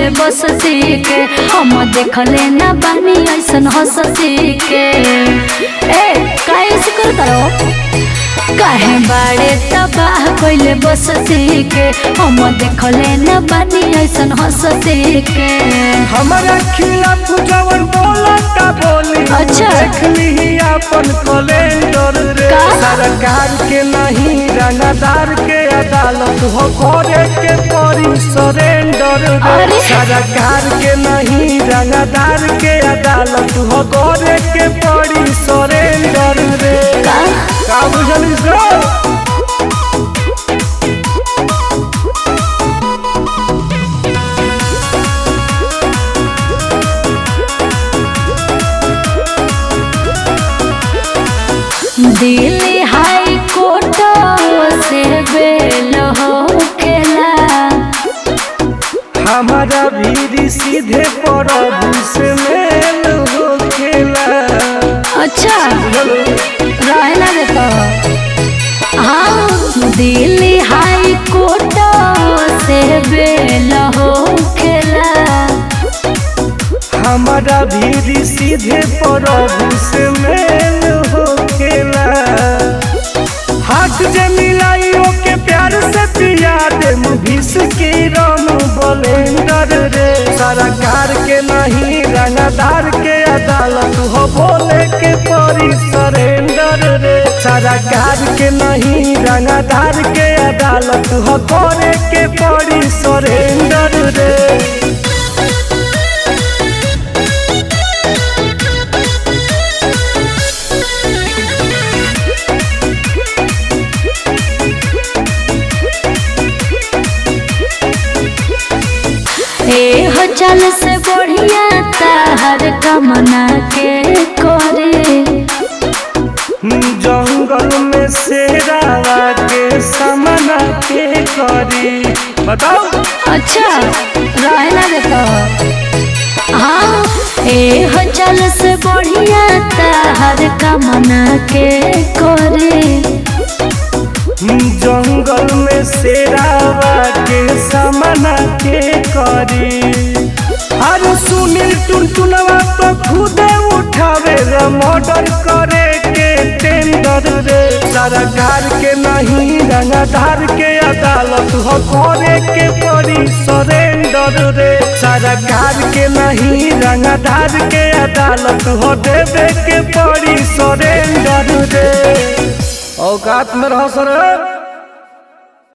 पहले बसती के हम देखले ना बानी ऐसन हंसती के। ए काहे जिक्र करो काहे बाड़े तबाह पहले बसती के हम देखले ना बानी ऐसन हंसती के। हमारा खिलाफ जवन बोलता बोली अच्छा देखली अपन कैलेंडर रे। सरकार के नहीं रंगदार के अदालत हो करे के परी सरेंडर रे। सरकार के नहीं रंगदार के अदालत हो करे के परी सरेंडर रे। का बुझली सो दिल्ली हाई कोर्ट से बेल होखेला हमारा भी सीधे प्रभु से मेल होखेला। अच्छा रहना देता हाँ दिल्ली हाई कोर्ट से बेल होखेला। हमारा भी सीधे प्रभु से मेल होखेला। हाथ जे मिलाई ओके प्यार से पिया दे मुभिस की राम बलेंडर रे। सरकार के नहीं रंगदार के अदालत हो बोले के परी सरेंडर रे। सरकार के नहीं रंगदार के अदालत हो करे के परी सरेंडर रे। हो चल से बढ़िया ताहर कमना के करे। जंगल में शेरावा के समना के करी बताओ। अच्छा रहना देता हाँ हो चल से बढ़िया ताहर कमना के करे। जंगल में शेरावा के समना के करी। अरे सुनील टुनटुनवा तो खुदे उठावे मर्डर करे के टेंडर रे। सरकार के नहीं रंगदार के अदालत हो करे के परी सरेंडर रे। सरकार के नहीं रंगदार के अदालत हो देवे के परी सरेंडर रे। औकात में रहो सर।